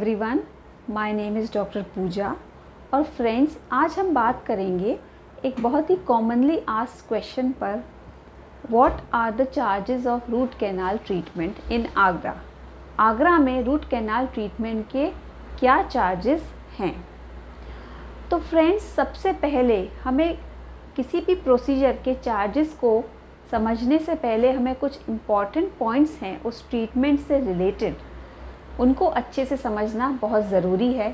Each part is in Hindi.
Everyone, my name is doctor Pooja. और फ्रेंड्स, आज हम बात करेंगे एक बहुत ही कॉमनली आस्क्ड क्वेश्चन पर, what are the charges of root canal treatment in Agra. Agra में रूट कैनाल ट्रीटमेंट के क्या चार्जेस हैं। तो फ्रेंड्स, सबसे पहले हमें किसी भी प्रोसीजर के चार्जेस को समझने से पहले हमें कुछ इम्पॉर्टेंट पॉइंट्स हैं उस ट्रीटमेंट से रिलेटेड, उनको अच्छे से समझना बहुत ज़रूरी है,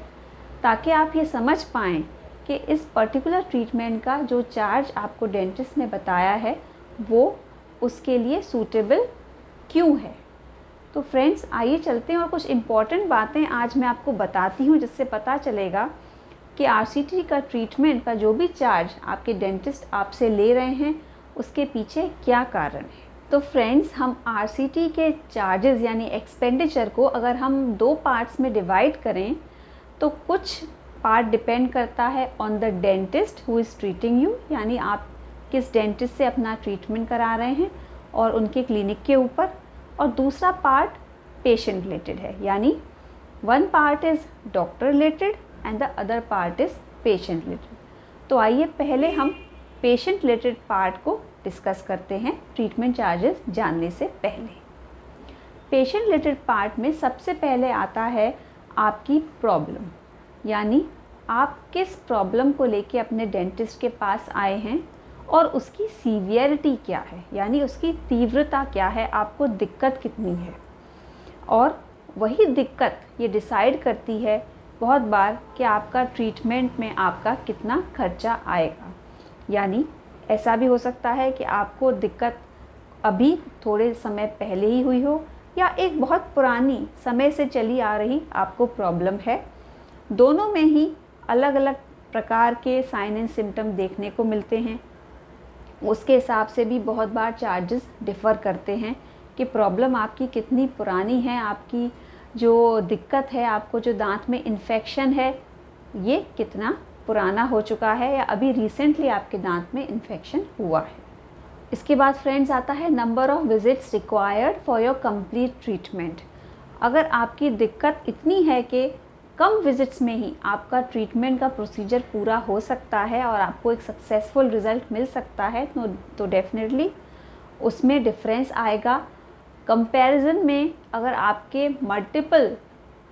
ताकि आप ये समझ पाएँ कि इस पर्टिकुलर ट्रीटमेंट का जो चार्ज आपको डेंटिस्ट ने बताया है वो उसके लिए सूटेबल क्यों है। तो फ्रेंड्स, आइए चलते हैं और कुछ इम्पॉर्टेंट बातें आज मैं आपको बताती हूँ, जिससे पता चलेगा कि आरसीटी का ट्रीटमेंट का जो भी चार्ज आपके डेंटिस्ट आपसे ले रहे हैं उसके पीछे क्या कारण है। तो फ्रेंड्स, हम आरसीटी के चार्जेस यानी एक्सपेंडिचर को अगर हम दो पार्ट्स में डिवाइड करें तो कुछ पार्ट डिपेंड करता है on the dentist who is treating you, यानी आप किस डेंटिस्ट से अपना ट्रीटमेंट करा रहे हैं और उनके क्लिनिक के ऊपर, और दूसरा पार्ट पेशेंट रिलेटेड है, यानी one part is doctor related and the other part is patient related. तो आइए पहले हम पेशेंट रिलेटेड पार्ट को डिस्कस करते हैं ट्रीटमेंट चार्जेस जानने से पहले। पेशेंट रिलेटेड पार्ट में सबसे पहले आता है आपकी प्रॉब्लम, यानी आप किस प्रॉब्लम को लेके अपने डेंटिस्ट के पास आए हैं और उसकी सीवियरिटी क्या है, यानी उसकी तीव्रता क्या है, आपको दिक्कत कितनी है। और वही दिक्कत ये डिसाइड करती है बहुत बार कि आपका ट्रीटमेंट में आपका कितना खर्चा आएगा। यानी ऐसा भी हो सकता है कि आपको दिक्कत अभी थोड़े समय पहले ही हुई हो या एक बहुत पुरानी समय से चली आ रही आपको प्रॉब्लम है। दोनों में ही अलग अलग प्रकार के साइन एंड सिम्टम देखने को मिलते हैं। उसके हिसाब से भी बहुत बार चार्जेस डिफ़र करते हैं कि प्रॉब्लम आपकी कितनी पुरानी है, आपकी जो दिक्कत है, आपको जो दांत में इन्फेक्शन है ये कितना पुराना हो चुका है या अभी रिसेंटली आपके दांत में इन्फेक्शन हुआ है। इसके बाद फ्रेंड्स आता है number of visits required for your complete treatment. अगर आपकी दिक्कत इतनी है कि कम विजिट्स में ही आपका ट्रीटमेंट का प्रोसीजर पूरा हो सकता है और आपको एक सक्सेसफुल रिज़ल्ट मिल सकता है तो डेफिनेटली उसमें डिफरेंस आएगा। कंपैरिजन में अगर आपके मल्टीपल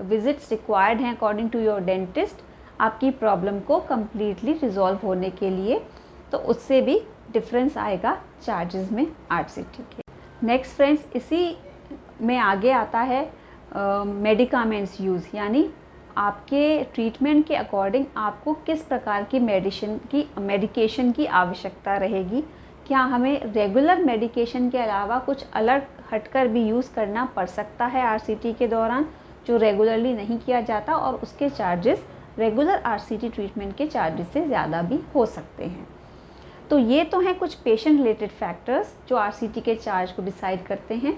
विजिट्स रिक्वायर्ड हैं अकॉर्डिंग टू योर डेंटिस्ट आपकी प्रॉब्लम को कम्प्लीटली रिजॉल्व होने के लिए, तो उससे भी डिफरेंस आएगा चार्जेस में आरसीटी के। नेक्स्ट फ्रेंड्स, इसी में आगे आता है मेडिकामेंट्स यूज़, यानी आपके ट्रीटमेंट के अकॉर्डिंग आपको किस प्रकार की मेडिकेशन की आवश्यकता रहेगी। क्या हमें रेगुलर मेडिकेशन के अलावा कुछ अलग हटकर भी यूज़ करना पड़ सकता है आरसीटी के दौरान, जो रेगुलरली नहीं किया जाता, और उसके चार्जेस रेगुलर आरसीटी ट्रीटमेंट के चार्जेस से ज़्यादा भी हो सकते हैं। तो ये तो हैं कुछ पेशेंट रिलेटेड फैक्टर्स जो आरसीटी के चार्ज को डिसाइड करते हैं।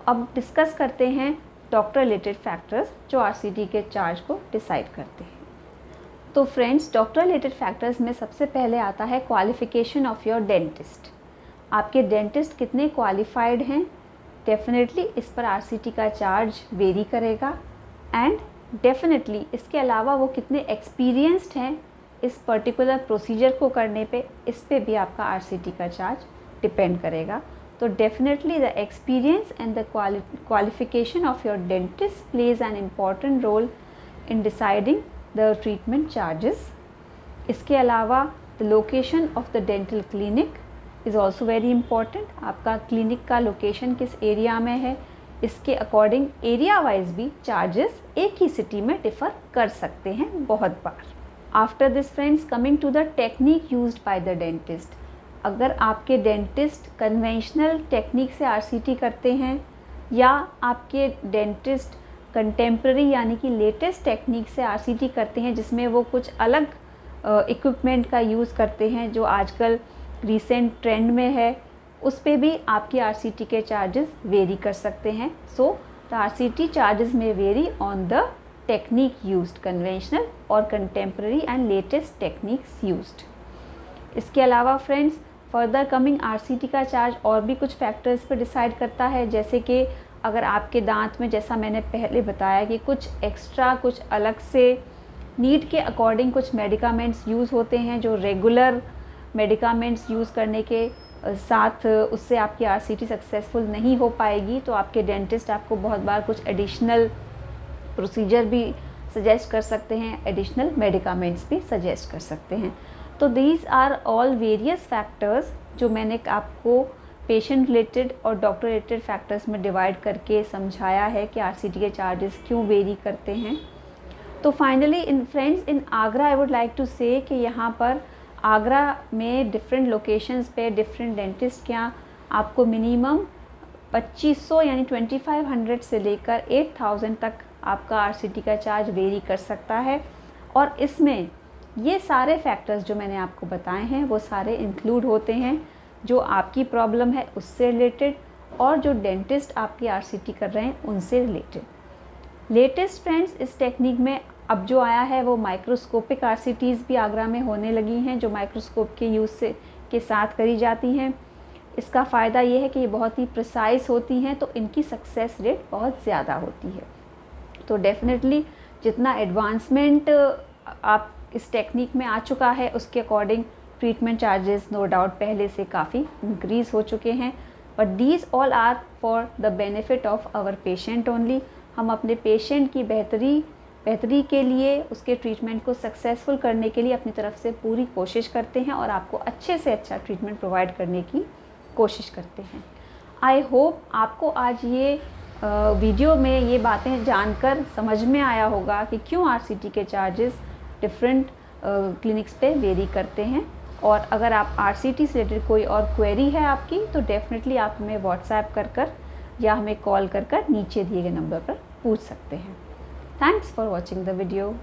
अब डिस्कस करते हैं डॉक्टर रिलेटेड फैक्टर्स जो आरसीटी के चार्ज को डिसाइड करते हैं। तो फ्रेंड्स, डॉक्टर रिलेटेड फैक्टर्स में सबसे पहले आता है क्वालिफ़िकेशन ऑफ योर डेंटिस्ट। आपके डेंटिस्ट कितने क्वालिफाइड हैं, डेफिनेटली इस पर आरसीटी का चार्ज वेरी करेगा। एंड डेफिनेटली इसके अलावा वो कितने एक्सपीरियंस्ड हैं इस पर्टिकुलर प्रोसीजर को करने पे, इस पे भी आपका आरसीटी का चार्ज डिपेंड करेगा। तो definitely the experience and the qualification of your dentist plays an important role in deciding the treatment charges. इसके अलावा the location of the dental clinic is also very important. आपका क्लिनिक का लोकेशन किस एरिया में है, इसके अकॉर्डिंग एरिया वाइज भी चार्जेस एक ही सिटी में डिफ़र कर सकते हैं बहुत बार। After this friends, coming to the technique used by the dentist. अगर आपके डेंटिस्ट कन्वेंशनल टेक्निक से आरसीटी करते हैं या आपके डेंटिस्ट कंटेम्प्रेरी यानी कि लेटेस्ट टेक्निक से आरसीटी करते हैं, जिसमें वो कुछ अलग इक्विपमेंट का यूज़ करते हैं जो आजकल रिसेंट ट्रेंड में है, उस पे भी आपकी आरसीटी के चार्जेस वेरी कर सकते हैं। सो द आरसीटी चार्जेस में vary on the technique used, conventional और contemporary and latest techniques used. इसके अलावा फ्रेंड्स, फर्दर कमिंग आरसीटी का चार्ज और भी कुछ फैक्टर्स पर डिसाइड करता है, जैसे कि अगर आपके दांत में, जैसा मैंने पहले बताया कि कुछ एक्स्ट्रा, कुछ अलग से नीड के अकॉर्डिंग कुछ मेडिकामेंट्स यूज़ होते हैं, जो रेगुलर मेडिकामेंट्स यूज़ करने के साथ उससे आपकी आरसीटी सक्सेसफुल नहीं हो पाएगी, तो आपके डेंटिस्ट आपको बहुत बार कुछ एडिशनल प्रोसीजर भी सजेस्ट कर सकते हैं, एडिशनल मेडिकामेंट्स भी सजेस्ट कर सकते हैं। तो these are all various factors जो मैंने आपको पेशेंट रिलेटेड और डॉक्टर रिलेटेड फैक्टर्स में डिवाइड करके समझाया है कि आरसीटी के चार्जेस क्यों वेरी करते हैं। तो finally in friends, in Agra I would like to say कि यहाँ पर आगरा में डिफरेंट लोकेशंस पे डिफरेंट डेंटिस्ट के यहाँ आपको मिनिमम 2500 यानी 2500 से लेकर 8000 तक आपका आरसीटी का चार्ज वेरी कर सकता है। और इसमें ये सारे फैक्टर्स जो मैंने आपको बताए हैं वो सारे इंक्लूड होते हैं, जो आपकी प्रॉब्लम है उससे रिलेटेड और जो डेंटिस्ट आपकी आरसीटी कर रहे हैं उनसे रिलेटेड। लेटेस्ट फ्रेंड्स, इस टेक्निक में अब जो आया है वो माइक्रोस्कोपिक आरसीटीज़ भी आगरा में होने लगी हैं, जो माइक्रोस्कोप के यूज़ से के साथ करी जाती हैं। इसका फ़ायदा ये है कि ये बहुत ही प्रिसाइज होती हैं, तो इनकी सक्सेस रेट बहुत ज़्यादा होती है। तो डेफिनेटली जितना एडवांसमेंट आप इस टेक्निक में आ चुका है उसके according treatment charges no doubt पहले से काफ़ी इंक्रीज़ हो चुके हैं, but these all are for the benefit of our patient only. हम अपने पेशेंट की बेहतरी के लिए, उसके ट्रीटमेंट को सक्सेसफुल करने के लिए अपनी तरफ से पूरी कोशिश करते हैं और आपको अच्छे से अच्छा ट्रीटमेंट प्रोवाइड करने की कोशिश करते हैं। आई होप आपको आज ये वीडियो में ये बातें जानकर समझ में आया होगा कि क्यों आरसीटी के चार्जेस डिफरेंट क्लिनिक्स पे वेरी करते हैं। और अगर आप आरसीटी से रिलेटेड कोई और क्वेरी है आपकी, तो डेफिनेटली आप हमें व्हाट्सएप कर या हमें कॉल कर नीचे दिए गए नंबर पर पूछ सकते हैं। Thanks for watching the video.